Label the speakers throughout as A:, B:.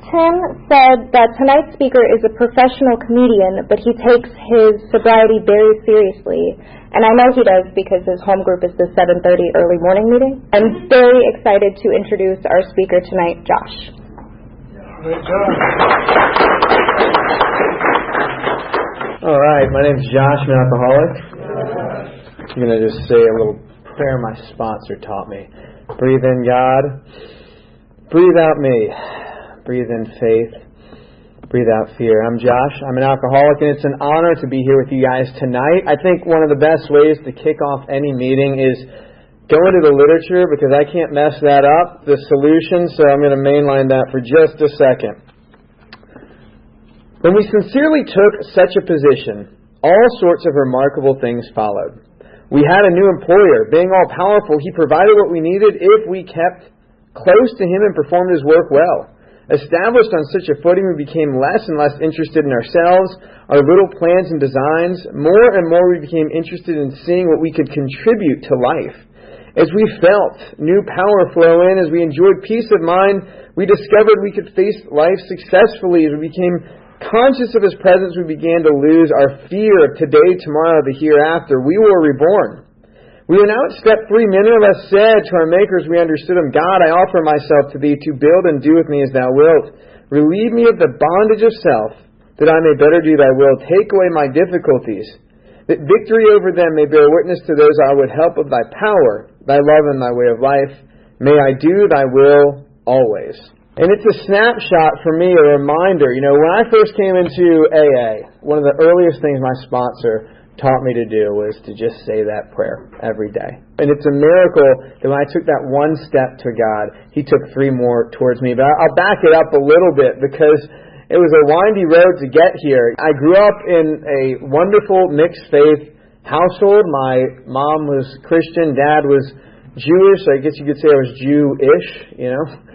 A: Tim said that tonight's speaker is a professional comedian, but he takes his sobriety very seriously. And I know he does because his home group is the 7:30 early morning meeting. I'm very excited to introduce our speaker tonight, Josh.
B: Great job. All right, my name's Josh, I'm an alcoholic. I'm going to just say a little prayer my sponsor taught me. Breathe in, God. Breathe out me. Breathe in faith. Breathe out fear. I'm Josh. I'm an alcoholic, and it's an honor to be here with you guys tonight. I think one of the best ways to kick off any meeting is go into the literature, because I can't mess that up, the solution, so I'm going to mainline that for just a second. When we sincerely took such a position, all sorts of remarkable things followed. We had a new employer. Being all-powerful, he provided what we needed if we kept close to him and performed his work well. Established on such a footing, we became less and less interested in ourselves, our little plans and designs. More and more we became interested in seeing what we could contribute to life. As we felt new power flow in, as we enjoyed peace of mind, we discovered we could face life successfully. As we became conscious of His presence, we began to lose our fear of today, tomorrow, the hereafter. We were reborn. We are now at step 3. Many of us said to our makers, we understood Him, God, I offer myself to Thee to build and do with me as Thou wilt. Relieve me of the bondage of self, that I may better do Thy will. Take away my difficulties, that victory over them may bear witness to those I would help of Thy power, Thy love, and Thy way of life. May I do Thy will always. And it's a snapshot for me, a reminder. You know, when I first came into AA, one of the earliest things my sponsor taught me to do was to just say that prayer every day. And it's a miracle that when I took that one step to God, He took 3 more towards me. But I'll back it up a little bit, because it was a windy road to get here. I grew up in a wonderful mixed faith household. My mom was Christian, Dad was Jewish, so I guess you could say I was Jew-ish, you know.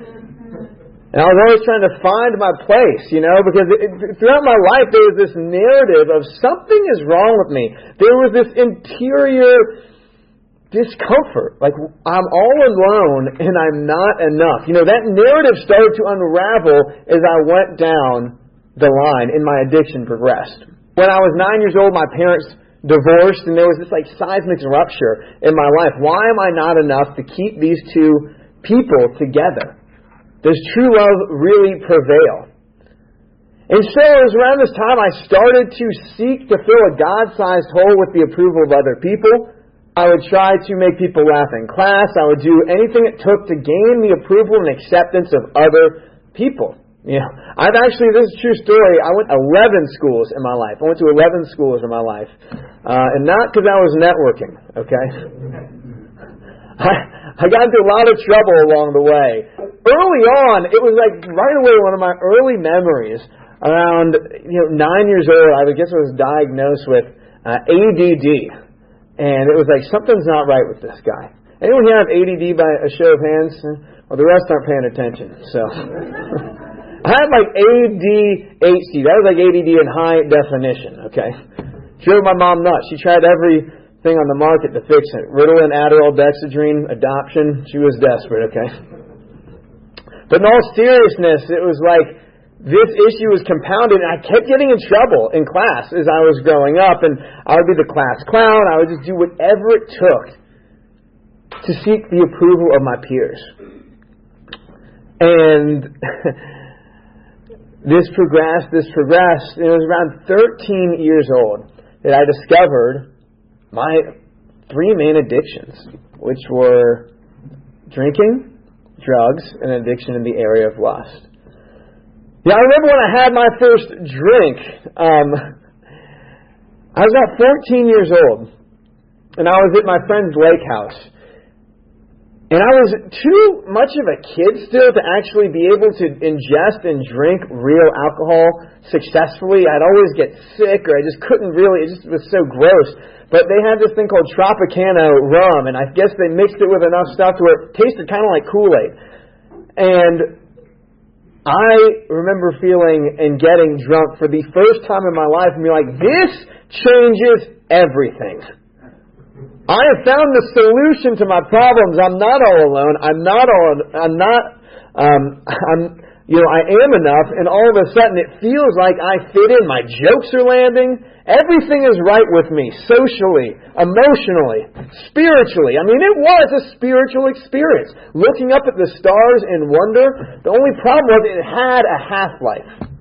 B: And I was always trying to find my place, you know, because throughout my life there was this narrative of something is wrong with me. There was this interior discomfort, like I'm all alone and I'm not enough. You know, that narrative started to unravel as I went down the line and my addiction progressed. When I was 9 years old, my parents divorced, and there was this like seismic rupture in my life. Why am I not enough to keep these two people together? Does true love really prevail? And so it was around this time I started to seek to fill a God-sized hole with the approval of other people. I would try to make people laugh in class. I would do anything it took to gain the approval and acceptance of other people. You know, this is a true story. I went to 11 schools in my life. I went to 11 schools in my life. And not because I was networking, okay? I got into a lot of trouble along the way. Early on, it was like right away one of my early memories. Around 9 years old, I guess I was diagnosed with ADD, and it was like something's not right with this guy. Anyone here have ADD by a show of hands? Well, the rest aren't paying attention. So I had like ADHD. That was like ADD in high definition. Okay, drove my mom nuts. She tried everything on the market to fix it. Ritalin, Adderall, Dexedrine, adoption. She was desperate. Okay. But in all seriousness, it was like this issue was compounded, and I kept getting in trouble in class as I was growing up, and I would be the class clown. I would just do whatever it took to seek the approval of my peers. And this progressed. It was around 13 years old that I discovered my 3 main addictions, which were drinking, drugs, and addiction in the area of lust. Yeah, I remember when I had my first drink. I was about 14 years old, and I was at my friend's lake house. And I was too much of a kid still to actually be able to ingest and drink real alcohol successfully. I'd always get sick, or I just couldn't really, it just was so gross. But they had this thing called Tropicana rum, and I guess they mixed it with enough stuff to where it tasted kind of like Kool-Aid. And I remember feeling and getting drunk for the first time in my life and being like, this changes everything. I have found the solution to my problems. I'm not all alone. I'm I am enough, and all of a sudden it feels like I fit in. My jokes are landing. Everything is right with me, socially, emotionally, spiritually. I mean, it was a spiritual experience. Looking up at the stars in wonder, the only problem was it had a half-life.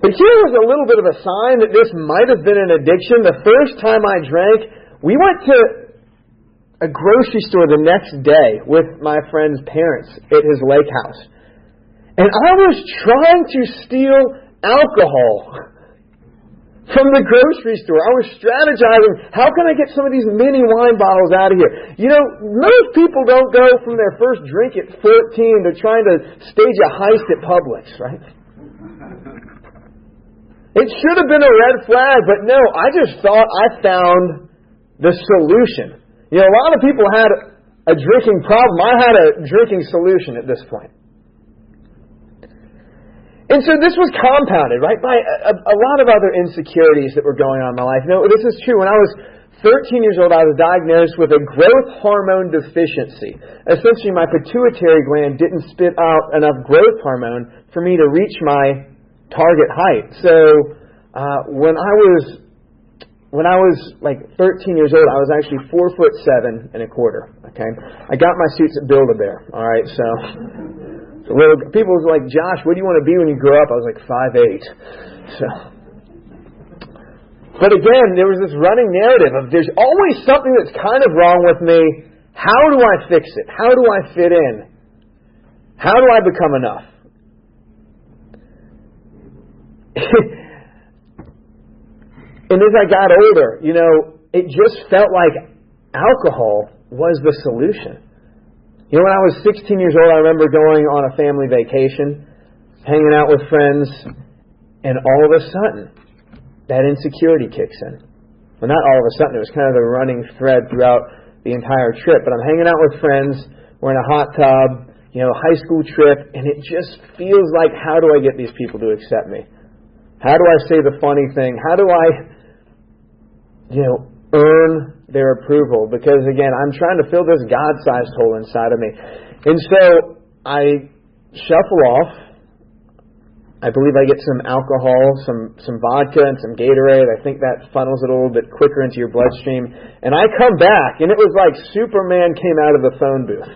B: But here was a little bit of a sign that this might have been an addiction. The first time I drank, we went to a grocery store the next day with my friend's parents at his lake house. And I was trying to steal alcohol from the grocery store. I was strategizing, how can I get some of these mini wine bottles out of here? Most people don't go from their first drink at 14 to trying to stage a heist at Publix, right? It should have been a red flag, but no, I just thought I found the solution. A lot of people had a drinking problem. I had a drinking solution at this point. And so this was compounded, right, by a lot of other insecurities that were going on in my life. This is true. When I was 13 years old, I was diagnosed with a growth hormone deficiency. Essentially, my pituitary gland didn't spit out enough growth hormone for me to reach my target height. So when I was like 13 years old, I was actually 4'7" and a quarter. Okay, I got my suits at Build-A-Bear. All right, so people was like, Josh, what do you want to be when you grow up? I was like 5'8". So, but again, there was this running narrative of there's always something that's kind of wrong with me. How do I fix it? How do I fit in? How do I become enough? And as I got older, it just felt like alcohol was the solution. When I was 16 years old, I remember going on a family vacation, hanging out with friends, and all of a sudden, that insecurity kicks in. Well, not all of a sudden, it was kind of the running thread throughout the entire trip. But I'm hanging out with friends, we're in a hot tub, high school trip, and it just feels like, how do I get these people to accept me? How do I say the funny thing? How do I, earn their approval? Because again, I'm trying to fill this God-sized hole inside of me. And so I shuffle off. I believe I get some alcohol, some vodka, and some Gatorade. I think that funnels it a little bit quicker into your bloodstream. And I come back, and it was like Superman came out of the phone booth.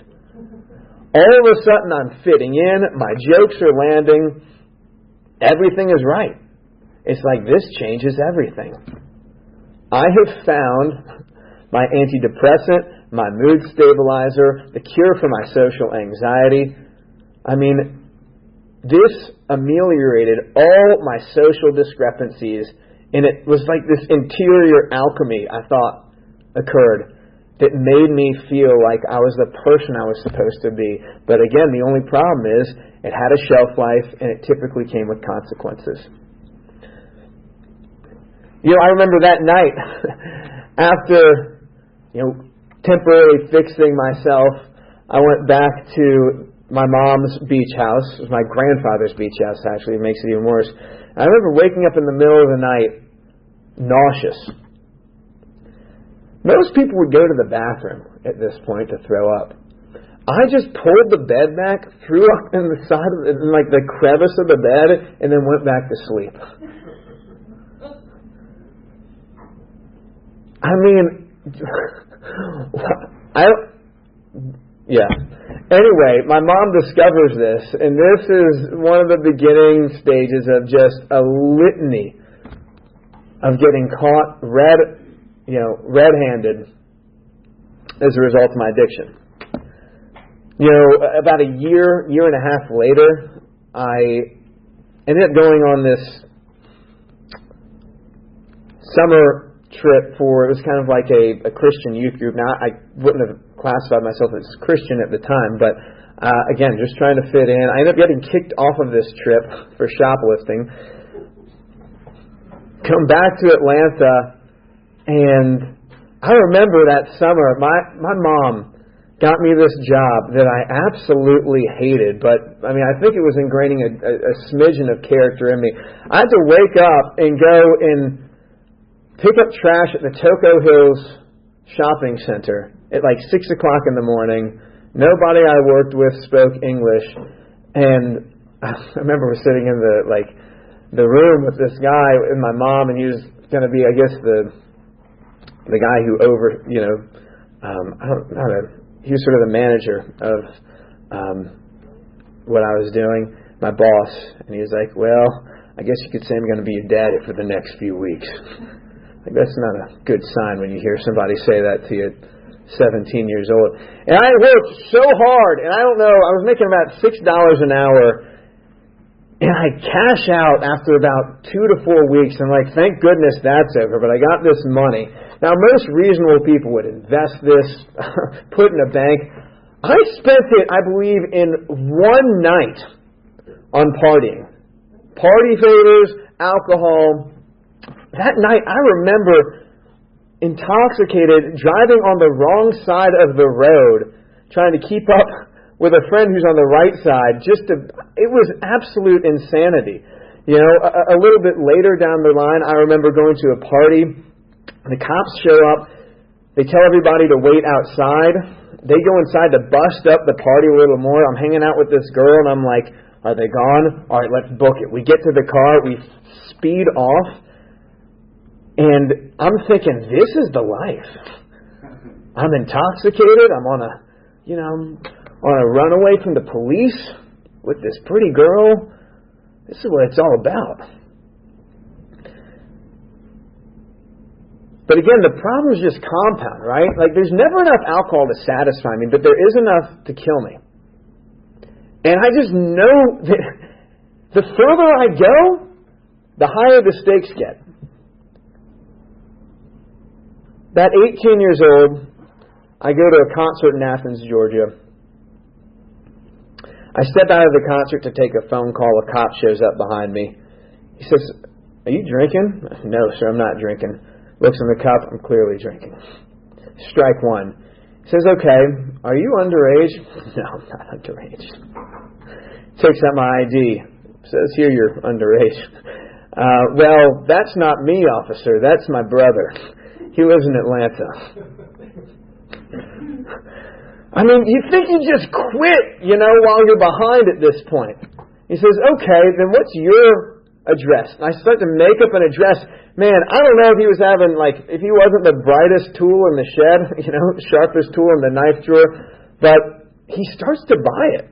B: All of a sudden, I'm fitting in. My jokes are landing. Everything is right. It's like this changes everything. I have found my antidepressant, my mood stabilizer, the cure for my social anxiety. I mean, this ameliorated all my social discrepancies, and it was like this interior alchemy, I thought, occurred that made me feel like I was the person I was supposed to be. But again, the only problem is it had a shelf life, and it typically came with consequences. I remember that night, after, temporarily fixing myself, I went back to my mom's beach house. It was my grandfather's beach house, actually. It makes it even worse. I remember waking up in the middle of the night, nauseous. Most people would go to the bathroom at this point to throw up. I just pulled the bed back, threw up in the side of in like the crevice of the bed, and then went back to sleep. I mean, Anyway, my mom discovers this, and this is one of the beginning stages of just a litany of getting caught red-handed as a result of my addiction. About a year and a half later, I ended up going on this summer trip it was kind of like a Christian youth group. Now, I wouldn't have classified myself as Christian at the time, but again, just trying to fit in. I ended up getting kicked off of this trip for shoplifting. Come back to Atlanta, and I remember that summer, my mom got me this job that I absolutely hated, but I think it was ingraining a smidgen of character in me. I had to wake up and go and pick up trash at the Toco Hills shopping center at like 6 o'clock in the morning, Nobody I worked with spoke English. And I remember we're sitting in the room with this guy and my mom, and he was going to be, I guess, the guy who I don't know, he was sort of the manager of what I was doing, my boss. And he was like, well, I guess you could say I'm going to be your daddy for the next few weeks. Like, that's not a good sign when you hear somebody say that to you at 17 years old. And I worked so hard, and I don't know, I was making about $6 an hour, and I cash out after about 2 to 4 weeks. I'm like, thank goodness that's over, but I got this money. Now, most reasonable people would invest this, put it in a bank. I spent it, I believe, in one night on partying. Party favors, alcohol. That night, I remember intoxicated, driving on the wrong side of the road, trying to keep up with a friend who's on the right side. It was absolute insanity. You know, a little bit later down the line, I remember going to a party. The cops show up. They tell everybody to wait outside. They go inside to bust up the party a little more. I'm hanging out with this girl, and I'm like, are they gone? All right, let's book it. We get to the car. We speed off. And I'm thinking, this is the life. I'm intoxicated. I'm on a runaway from the police with this pretty girl. This is what it's all about. But again, the problem is just compound, right? Like, there's never enough alcohol to satisfy me, but there is enough to kill me. And I just know that the further I go, the higher the stakes get. At 18 years old, I go to a concert in Athens, Georgia. I step out of the concert to take a phone call. A cop shows up behind me. He says, "Are you drinking?" "No, sir, I'm not drinking." Looks in the cup. "I'm clearly drinking." Strike one. He says, "Okay, are you underage?" "No, I'm not underage." Takes out my ID. Says, "Here, you're underage." Well, that's not me, officer. That's my brother. He lives in Atlanta." I mean, you think you just quit, while you're behind at this point. He says, "Okay, then what's your address?" And I start to make up an address. Man, I don't know if he was having, if he wasn't the brightest tool in the shed, sharpest tool in the knife drawer, but he starts to buy it.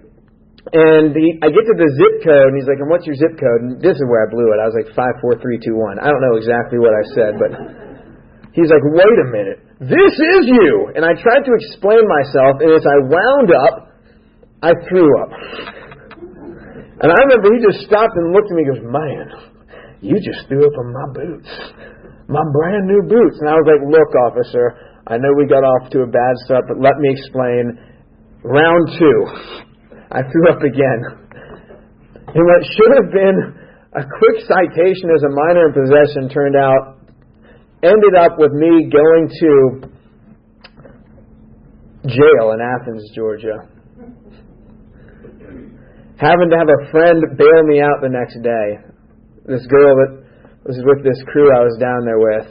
B: And I get to the zip code, and he's like, "And what's your zip code?" And this is where I blew it. I was like, 54321. I don't know exactly what I said, but he's like, "Wait a minute. This is you!" And I tried to explain myself, and as I wound up, I threw up. And I remember he just stopped and looked at me and goes, "Man, you just threw up on my boots. My brand new boots." And I was like, "Look, officer, I know we got off to a bad start, but let me explain. Round 2. I threw up again. And what should have been a quick citation as a minor in possession ended up with me going to jail in Athens, Georgia. Having to have a friend bail me out the next day. This girl that was with this crew I was down there with.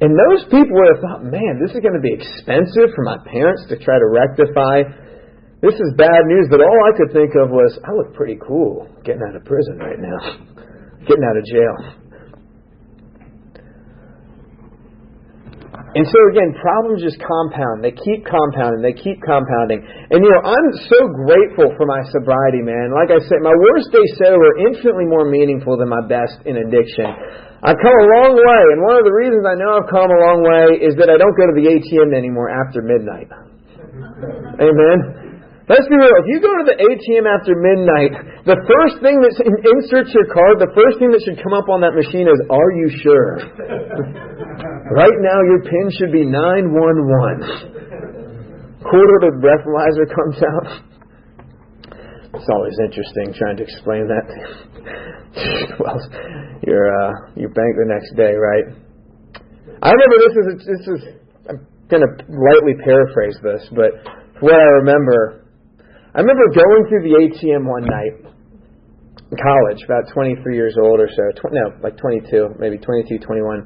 B: And those people would have thought, man, this is going to be expensive for my parents to try to rectify. This is bad news, but all I could think of was, I look pretty cool getting out of prison right now. Getting out of jail. And so again, problems just compound. They keep compounding. They keep compounding. And I'm so grateful for my sobriety, man. Like I said, my worst day sober infinitely more meaningful than my best in addiction. I've come a long way, and one of the reasons I know I've come a long way is that I don't go to the ATM anymore after midnight. Amen. Let's be real. If you go to the ATM after midnight, the first thing that inserts your card, the first thing that should come up on that machine is, "Are you sure?" Right now, your PIN should be 911. Quarter the breathalyzer comes out. It's always interesting trying to explain that. Well, you bank the next day, right? I remember this is. I'm going to lightly paraphrase this, but what I remember going through the ATM one night in college, about 23 years old or so. 22, maybe 22, 21.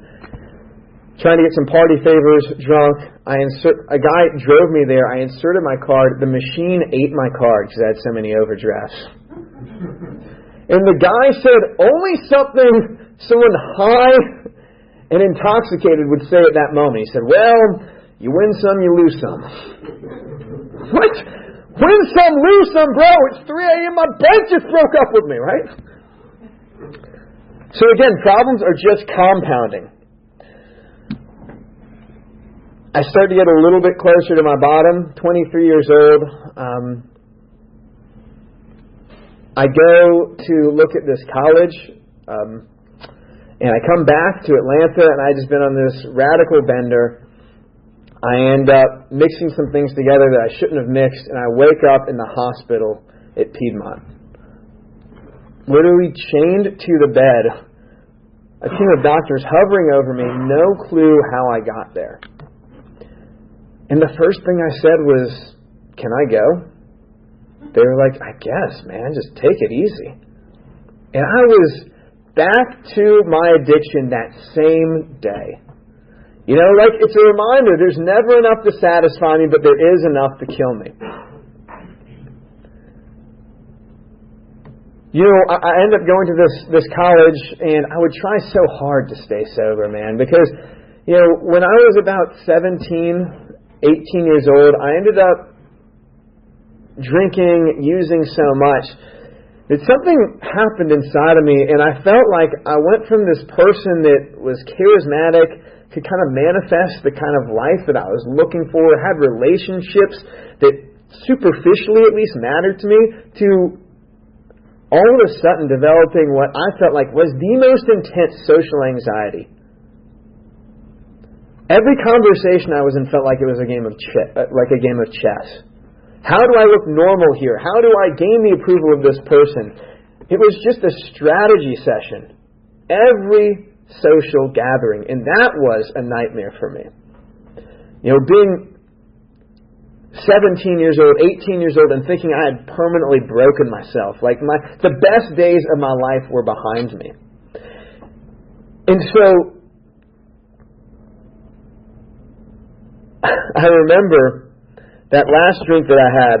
B: trying to get some party favors, drunk. A guy drove me there. I inserted my card. The machine ate my card because I had so many overdrafts. And the guy said only something someone high and intoxicated would say at that moment. He said, well, you win some, you lose some. What? Win some, lose some, bro. It's 3 a.m. My bank just broke up with me, right? So again, problems are just compounding. I started to get a little bit closer to my bottom, 23 years old. I go to look at this college, and I come back to Atlanta, and I just been on this radical bender. I end up mixing some things together that I shouldn't have mixed, and I wake up in the hospital at Piedmont. Literally chained to the bed. A team of doctors hovering over me, no clue how I got there. And the first thing I said was, can I go? They were like, I guess, man, just take it easy. And I was back to my addiction that same day. You know, like, it's a reminder, there's never enough to satisfy me, but there is enough to kill me. You know, I ended up going to this college, and I would try so hard to stay sober, man, because, you know, when I was about 17, 18 years old, I ended up drinking, using so much that something happened inside of me, and I felt like I went from this person that was charismatic, could kind of manifest the kind of life that I was looking for, had relationships that superficially at least mattered to me, to all of a sudden developing what I felt like was the most intense social anxiety. Every conversation I was in felt like it was a game of chess. How do I look normal here? How do I gain the approval of this person? It was just a strategy session. Every social gathering. And that was a nightmare for me. You know, being 17 years old, 18 years old, and thinking I had permanently broken myself. Like the best days of my life were behind me. And so I remember that last drink that I had,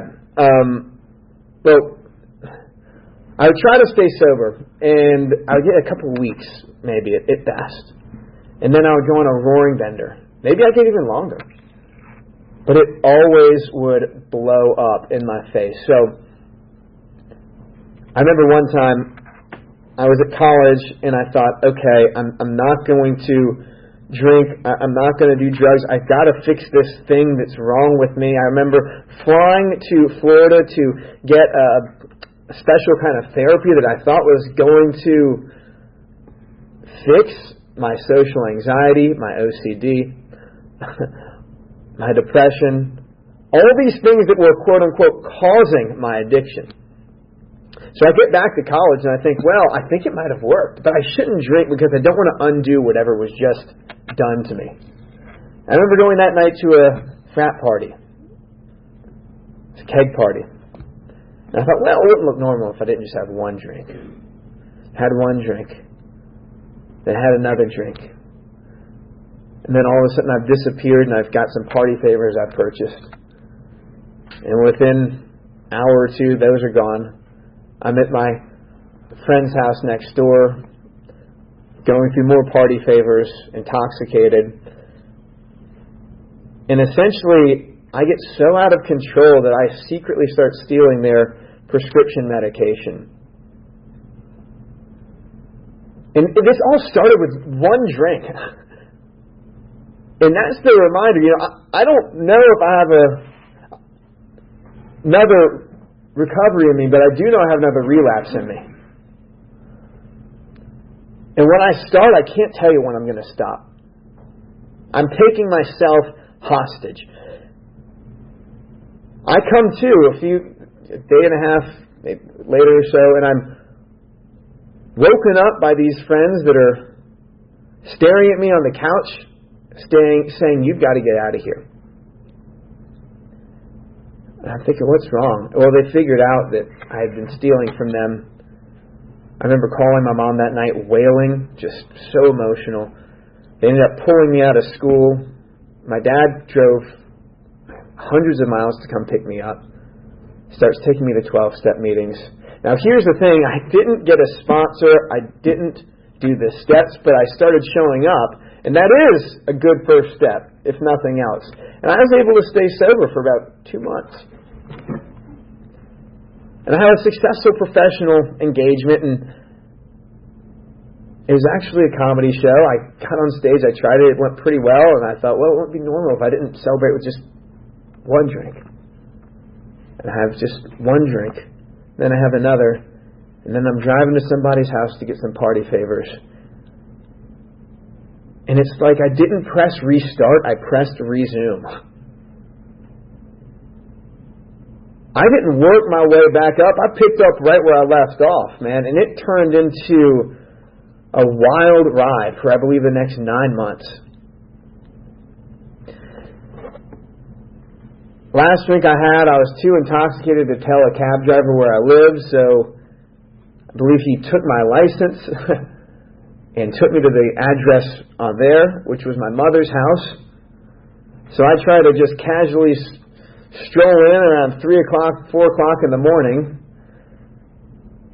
B: I would try to stay sober, and I would get a couple of weeks, maybe, at best. And then I would go on a roaring bender. Maybe I'd get even longer. But it always would blow up in my face. So, I remember one time, I was at college, and I thought, okay, I'm not going to drink, I'm not going to do drugs, I've got to fix this thing that's wrong with me. I remember flying to Florida to get a special kind of therapy that I thought was going to fix my social anxiety, my OCD, my depression, all these things that were quote-unquote causing my addiction. So I get back to college and I think, well, I think it might have worked, but I shouldn't drink because I don't want to undo whatever was just done to me. I remember going that night to a frat party. It's a keg party. And I thought, well, it wouldn't look normal if I didn't just have one drink. Had one drink. Then had another drink. And then all of a sudden I've disappeared and I've got some party favors I purchased. And within an hour or two, those are gone. I'm at my friend's house next door, going through more party favors, intoxicated. And essentially, I get so out of control that I secretly start stealing their prescription medication. And this all started with one drink. And that's the reminder, you know, I don't know if I have another recovery in me, but I do know I have another relapse in me. And when I start, I can't tell you when I'm going to stop. I'm taking myself hostage. I come to a day and a half later or so, and I'm woken up by these friends that are staring at me on the couch, saying, you've got to get out of here. And I'm thinking, what's wrong? Well, they figured out that I had been stealing from them. I remember calling my mom that night, wailing, just so emotional. They ended up pulling me out of school. My dad drove hundreds of miles to come pick me up. Starts taking me to 12-step meetings. Now here's the thing, I didn't get a sponsor, I didn't do the steps, but I started showing up, and that is a good first step, if nothing else. And I was able to stay sober for about 2 months. And I had a successful professional engagement, and it was actually a comedy show. I got on stage, I tried it, it went pretty well, and I thought, well, it wouldn't be normal if I didn't celebrate with just one drink. And I have just one drink, then I have another, and then I'm driving to somebody's house to get some party favors. And it's like I didn't press restart, I pressed resume. I didn't work my way back up, I picked up right where I left off, man, and it turned into a wild ride for, I believe, the next 9 months. Last drink I had, I was too intoxicated to tell a cab driver where I lived, so I believe he took my license and took me to the address on there, which was my mother's house. So I tried to just casually stroll in around 3 o'clock, 4 o'clock in the morning.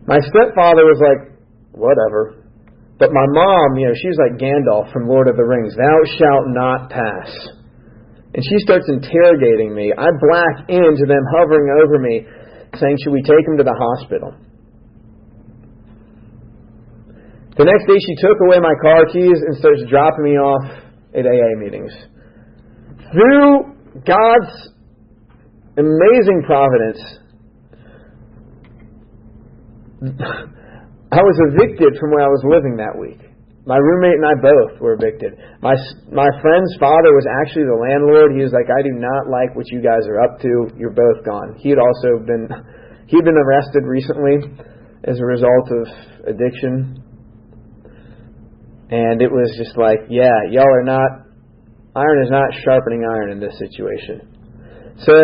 B: My stepfather was like, whatever. But my mom, she was like Gandalf from Lord of the Rings. Thou shalt not pass. And she starts interrogating me. I black into them hovering over me, saying, should we take him to the hospital? The next day she took away my car keys and starts dropping me off at AA meetings. Through God's amazing providence, I was evicted from where I was living that week. My roommate and I both were evicted. My friend's father was actually the landlord. He was like, I do not like what you guys are up to. You're both gone. He'd been arrested recently as a result of addiction. And it was just like, yeah, iron is not sharpening iron in this situation. So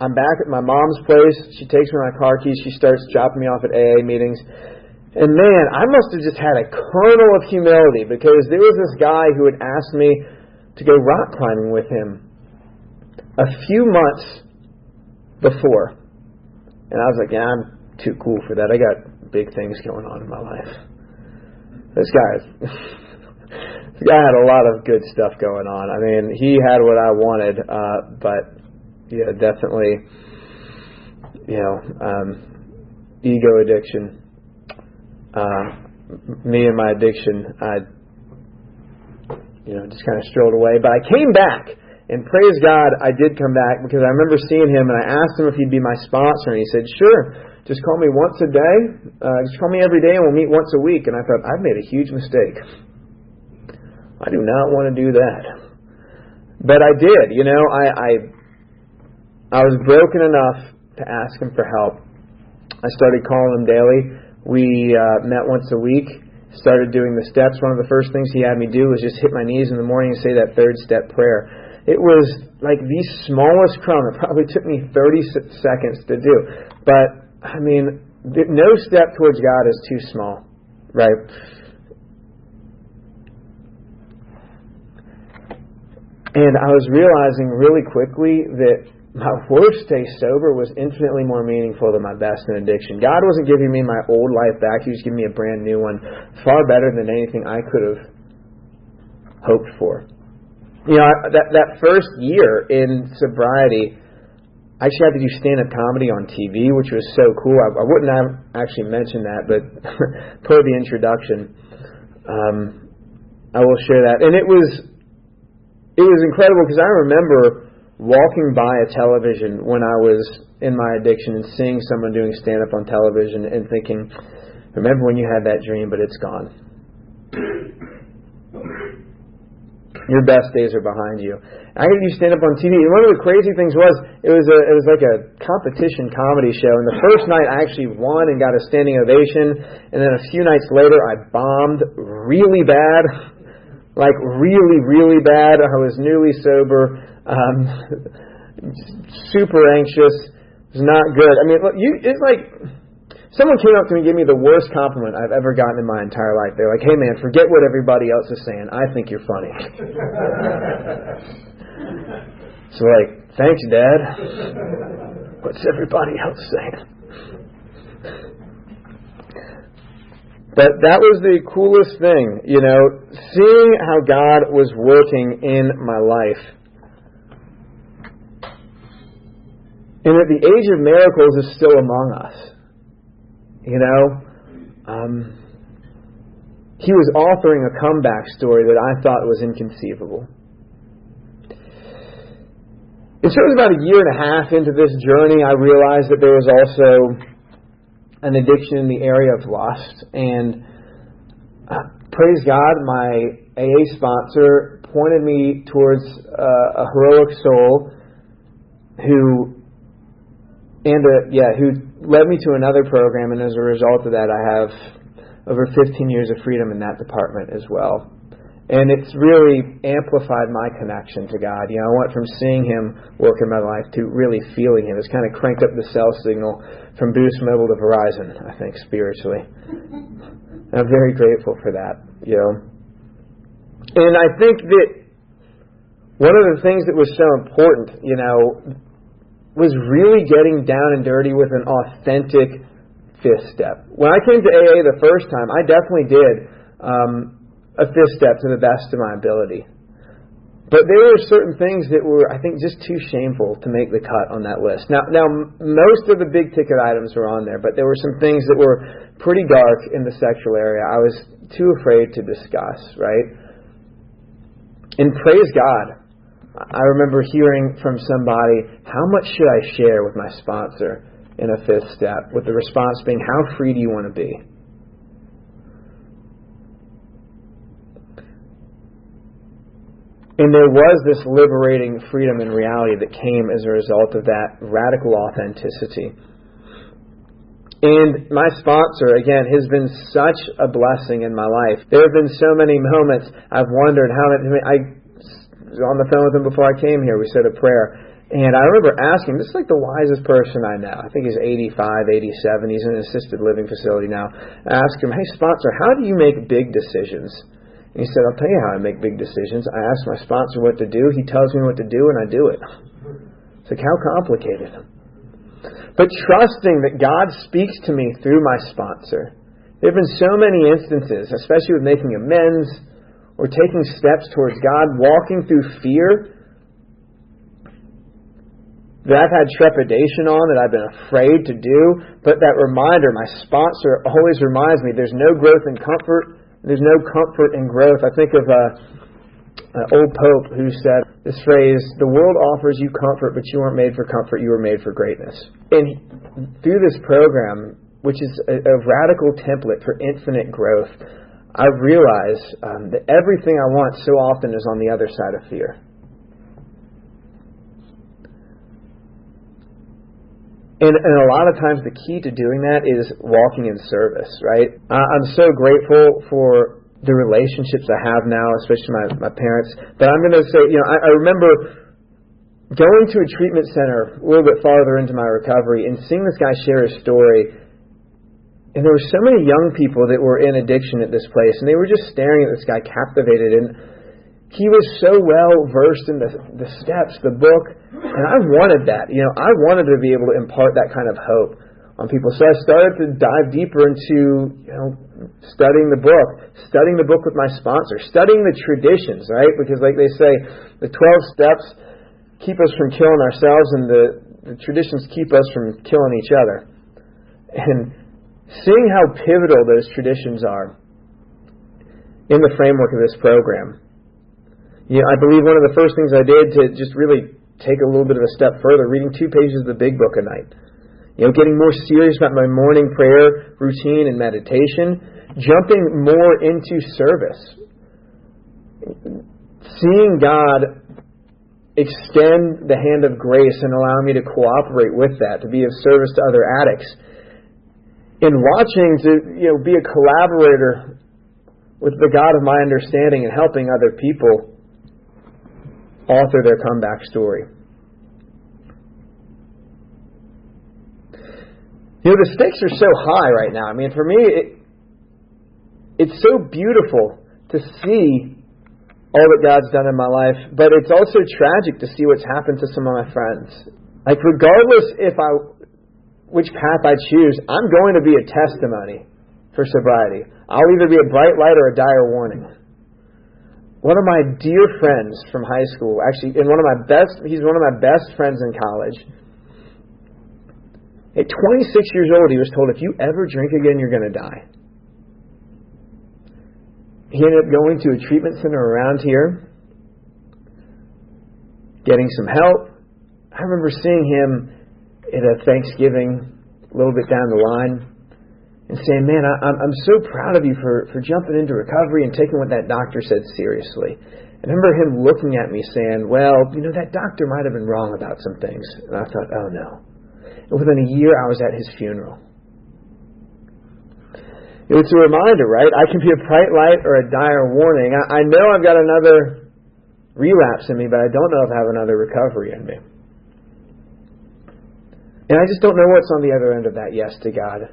B: I'm back at my mom's place. She takes me my car keys. She starts dropping me off at AA meetings. And man, I must have just had a kernel of humility, because there was this guy who had asked me to go rock climbing with him a few months before. And I was like, yeah, I'm too cool for that. I got big things going on in my life. This guy had a lot of good stuff going on. I mean, he had what I wanted, but yeah, definitely, ego addiction. Me and my addiction, I just kind of strolled away. But I came back, and praise God, I did come back, because I remember seeing him, and I asked him if he'd be my sponsor, and he said, sure, just call me once a day, just call me every day, and we'll meet once a week. And I thought, I've made a huge mistake. I do not want to do that. But I did, I was broken enough to ask him for help. I started calling him daily. We met once a week, started doing the steps. One of the first things he had me do was just hit my knees in the morning and say that 3rd step prayer. It was like the smallest crumb. It probably took me 30 seconds to do. But, I mean, no step towards God is too small, right? And I was realizing really quickly that my worst day sober was infinitely more meaningful than my best in addiction. God wasn't giving me my old life back. He was giving me a brand new one, far better than anything I could have hoped for. That first year in sobriety, I actually had to do stand-up comedy on TV, which was so cool. I wouldn't have actually mentioned that, but per the introduction, I will share that. And it was incredible, because I remember walking by a television when I was in my addiction and seeing someone doing stand-up on television and thinking, remember when you had that dream, but it's gone. Your best days are behind you. I got to do stand-up on TV. And one of the crazy things was, it was like a competition comedy show. And the first night I actually won and got a standing ovation. And then a few nights later I bombed really bad. Like really, really bad. I was newly sober. Super anxious. It was not good. I mean, look, it's like Someone came up to me and gave me the worst compliment I've ever gotten in my entire life. They're like, "Hey man, forget what everybody else is saying. I think you're funny." So like, "Thanks, Dad. What's everybody else saying?" But that was the coolest thing, seeing how God was working in my life. And that the age of miracles is still among us. He was authoring a comeback story that I thought was inconceivable. And so it was about a year and a half into this journey, I realized that there was also an addiction in the area of lust. And praise God, my AA sponsor pointed me towards a heroic soul who led me to another program, and as a result of that, I have over 15 years of freedom in that department as well. And it's really amplified my connection to God. I went from seeing Him work in my life to really feeling Him. It's kind of cranked up the cell signal from Boost Mobile to Verizon, I think, spiritually. And I'm very grateful for that, And I think that one of the things that was so important, was really getting down and dirty with an authentic fifth step. When I came to AA the first time, I definitely did a fifth step to the best of my ability. But there were certain things that were, I think, just too shameful to make the cut on that list. Now, most of the big ticket items were on there, but there were some things that were pretty dark in the sexual area I was too afraid to discuss, right? And praise God, I remember hearing from somebody, how much should I share with my sponsor in a fifth step? With the response being, how free do you want to be? And there was this liberating freedom and reality that came as a result of that radical authenticity. And my sponsor, again, has been such a blessing in my life. There have been so many moments I've wondered how I was on the phone with him before I came here. We said a prayer. And I remember asking, this is like the wisest person I know. I think he's 85, 87. He's in an assisted living facility now. I asked him, "Hey, sponsor, how do you make big decisions?" And he said, "I'll tell you how I make big decisions. I ask my sponsor what to do. He tells me what to do, and I do it." It's like, how complicated? But trusting that God speaks to me through my sponsor. There have been so many instances, especially with making amends or taking steps towards God, walking through fear, that I've had trepidation on, that I've been afraid to do. But that reminder, my sponsor always reminds me, there's no growth in comfort. There's no comfort in growth. I think of an old pope who said this phrase, "The world offers you comfort, but you weren't made for comfort, you were made for greatness." And through this program, which is a radical template for infinite growth, I realize that everything I want so often is on the other side of fear. And a lot of times the key to doing that is walking in service, right? I'm so grateful for the relationships I have now, especially my parents. But I'm going to say, I remember going to a treatment center a little bit farther into my recovery and seeing this guy share his story. And there were so many young people that were in addiction at this place, and they were just staring at this guy, captivated. And he was so well versed in the steps, the book, and I wanted that. I wanted to be able to impart that kind of hope on people. So I started to dive deeper into, studying the book with my sponsor, studying the traditions, right? Because like they say, the 12 steps keep us from killing ourselves, and the traditions keep us from killing each other. And seeing how pivotal those traditions are in the framework of this program. I believe one of the first things I did to just really take a little bit of a step further, reading 2 pages of the Big Book a night. Getting more serious about my morning prayer routine and meditation, jumping more into service. Seeing God extend the hand of grace and allow me to cooperate with that, to be of service to other addicts. And watching to, be a collaborator with the God of my understanding and helping other people author their comeback story. The stakes are so high right now. I mean, for me, it's so beautiful to see all that God's done in my life, but it's also tragic to see what's happened to some of my friends. Like, regardless which path I choose, I'm going to be a testimony for sobriety. I'll either be a bright light or a dire warning. One of my dear friends from high school, actually, he's one of my best friends in college. At 26 years old, he was told, if you ever drink again, you're going to die. He ended up going to a treatment center around here, getting some help. I remember seeing him at a Thanksgiving a little bit down the line and saying, man, I'm so proud of you for jumping into recovery and taking what that doctor said seriously. And I remember him looking at me saying, well, that doctor might have been wrong about some things. And I thought, oh no. And within a year, I was at his funeral. It's a reminder, right? I can be a bright light or a dire warning. I know I've got another relapse in me, but I don't know if I have another recovery in me. And I just don't know what's on the other end of that yes to God.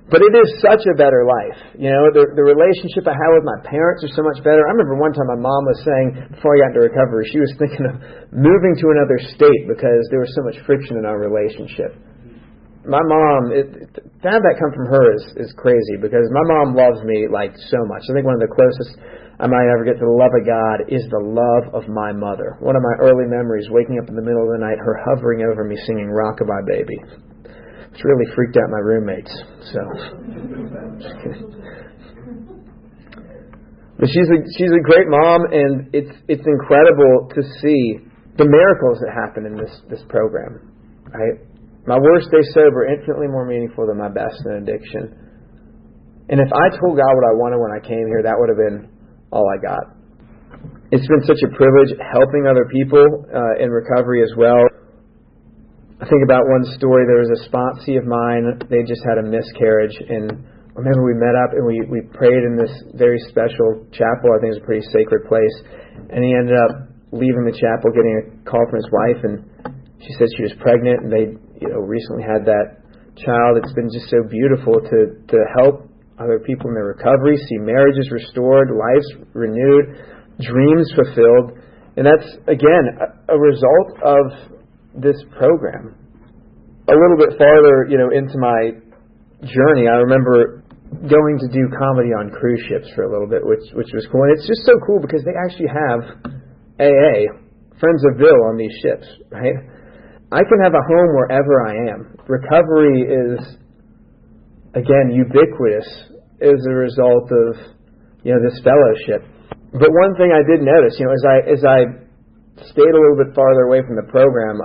B: But it is such a better life. The relationship I have with my parents are so much better. I remember one time my mom was saying, before I got into recovery, she was thinking of moving to another state because there was so much friction in our relationship. My mom, to have that come from her is crazy, because my mom loves me so much. I think one of the closest I might ever get to the love of God is the love of my mother. One of my early memories, waking up in the middle of the night, her hovering over me singing Rockabye Baby. It's really freaked out my roommates. So, but she's a great mom, and it's incredible to see the miracles that happen in this program. Right? My worst day sober infinitely more meaningful than my best in addiction. And if I told God what I wanted when I came here, that would have been all I got. It's been such a privilege helping other people in recovery as well. I think about one story. There was a sponsee of mine. They just had a miscarriage, and I remember we met up and we prayed in this very special chapel. I think it's a pretty sacred place. And he ended up leaving the chapel, getting a call from his wife, and she said she was pregnant, and they recently had that child. It's been just so beautiful to help other people in their recovery, see marriages restored, lives renewed, dreams fulfilled. And that's, again, a result of this program. A little bit farther, into my journey, I remember going to do comedy on cruise ships for a little bit, which was cool. And it's just so cool because they actually have AA, Friends of Ville, on these ships, right? I can have a home wherever I am. Recovery is, again, ubiquitous as a result of, this fellowship. But one thing I did notice, as I stayed a little bit farther away from the program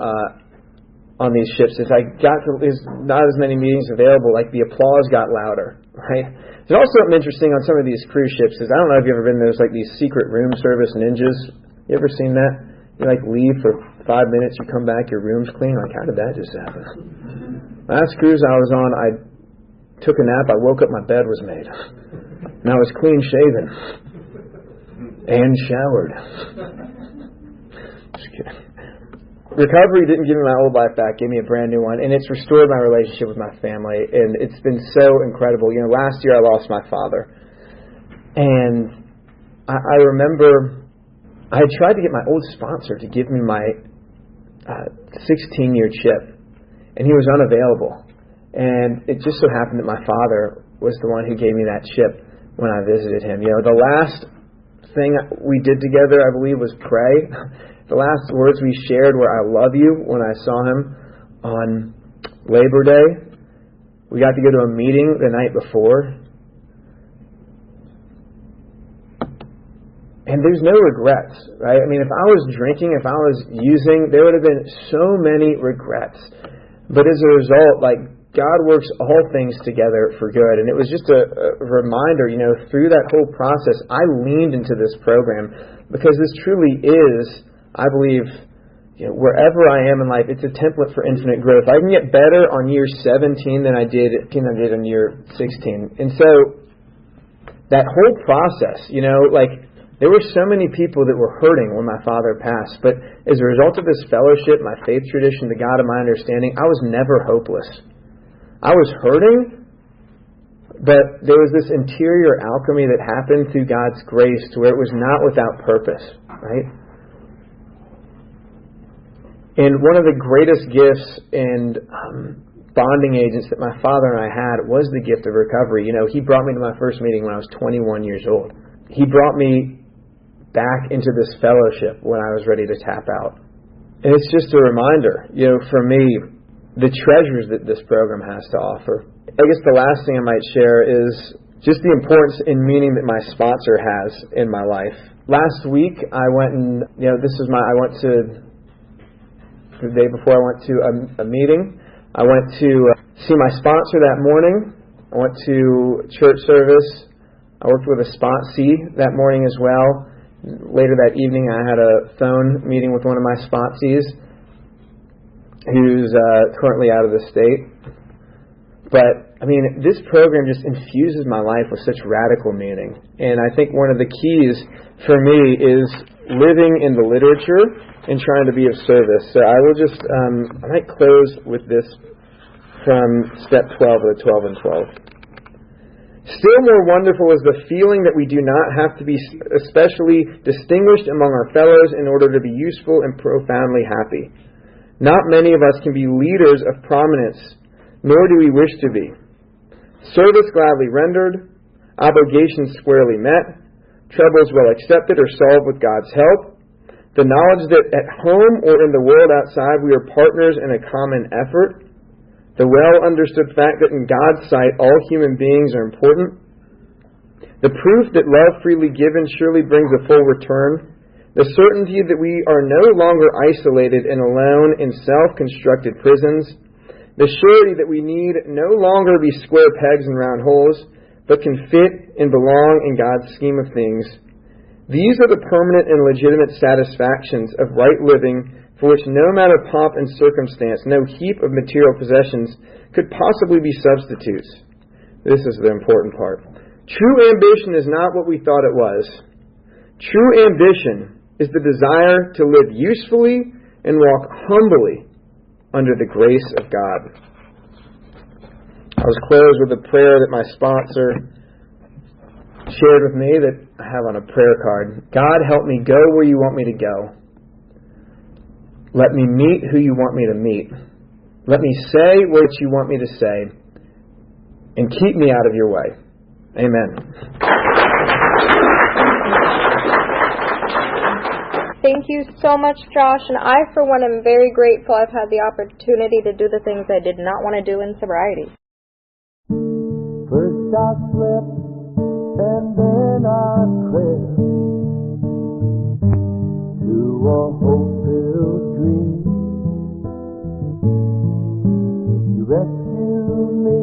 B: on these ships, as I got to, there's not as many meetings available, the applause got louder, right? There's also something interesting on some of these cruise ships, is I don't know if you've ever been there, there's these secret room service ninjas. You ever seen that? You leave for 5 minutes, you come back, your room's clean. How did that just happen? Last cruise I was on, I took a nap, I woke up, my bed was made. And I was clean shaven. And showered. Recovery didn't give me my old life back, gave me a brand new one, and it's restored my relationship with my family, and it's been so incredible. Last year I lost my father, and I remember I had tried to get my old sponsor to give me my 16-year chip, and he was unavailable, and it just so happened that my father was the one who gave me that chip when I visited him. The last thing we did together, I believe, was pray. The last words we shared were, I love you, when I saw him on Labor Day. We got to go to a meeting the night before. And there's no regrets, right? I mean, if I was drinking, if I was using, there would have been so many regrets. But as a result, God works all things together for good. And it was just a reminder, through that whole process, I leaned into this program because this truly is, I believe, wherever I am in life, it's a template for infinite growth. I can get better on year 17 than I did on year 16. And so that whole process, There were so many people that were hurting when my father passed, but as a result of this fellowship, my faith tradition, the God of my understanding, I was never hopeless. I was hurting, but there was this interior alchemy that happened through God's grace to where it was not without purpose, right? And one of the greatest gifts and bonding agents that my father and I had was the gift of recovery. You know, he brought me to my first meeting when I was 21 years old. He brought me back into this fellowship when I was ready to tap out. And it's just a reminder, you know, for me, the treasures that this program has to offer. I guess the last thing I might share is just the importance and meaning that my sponsor has in my life. Last week, I went and, I went to, the day before I went to a meeting, I went to see my sponsor that morning. I went to church service. I worked with a sponsee that morning as well. Later that evening, I had a phone meeting with one of my sponsees who's currently out of the state. But, this program just infuses my life with such radical meaning. And I think one of the keys for me is living in the literature and trying to be of service. So I will just, I might close with this from step 12 of the 12 and 12. Still more wonderful is the feeling that we do not have to be especially distinguished among our fellows in order to be useful and profoundly happy. Not many of us can be leaders of prominence, nor do we wish to be. Service gladly rendered, obligations squarely met, troubles well accepted or solved with God's help, the knowledge that at home or in the world outside we are partners in a common effort, the well-understood fact that in God's sight all human beings are important, the proof that love freely given surely brings a full return, the certainty that we are no longer isolated and alone in self-constructed prisons, the surety that we need no longer be square pegs and round holes, but can fit and belong in God's scheme of things. These are the permanent and legitimate satisfactions of right living for which no amount of pomp and circumstance, no heap of material possessions could possibly be substitutes. This is the important part. True ambition is not what we thought it was. True ambition is the desire to live usefully and walk humbly under the grace of God. I was closed with a prayer that my sponsor shared with me that I have on a prayer card. God, help me go where you want me to go. Let me meet who you want me to meet. Let me say what you want me to say. And keep me out of your way. Amen.
A: Thank you so much, Josh. And I, for one, am very grateful I've had the opportunity to do the things I did not want to do in sobriety.
C: First I slept, and then I crept to a hope-filled dream. You rescued me,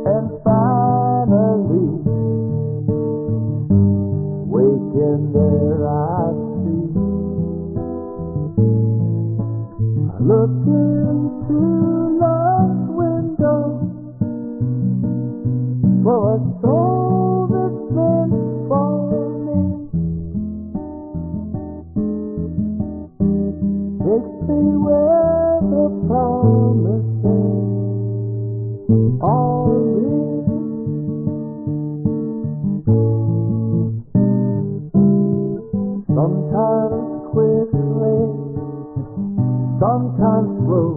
C: and finally, waking there I see. I look into love's window for a soul that's meant for me. Takes me where the promises all live. Sometimes quickly, sometimes slow,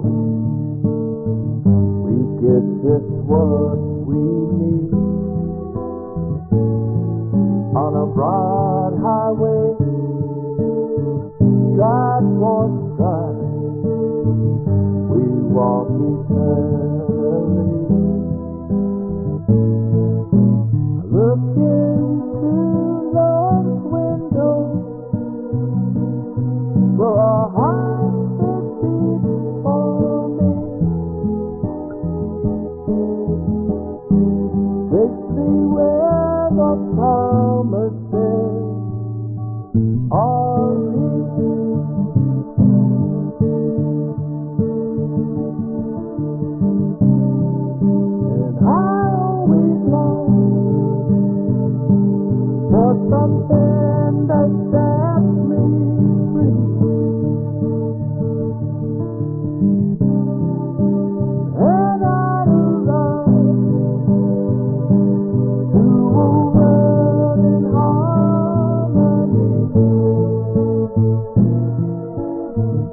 C: we get just what we need. On a broad highway, stride for stride, we walk eternally. I look into love's window for a heart that beats for me. Takes me where the promises are real. And I always long for something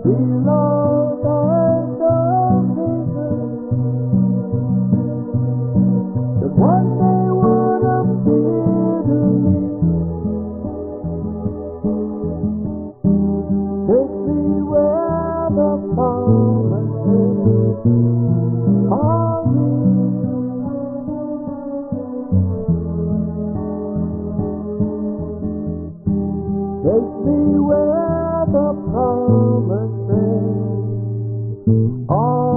C: below the vision that one day would appear to me. Take me where the promises are real. Take me where the promises are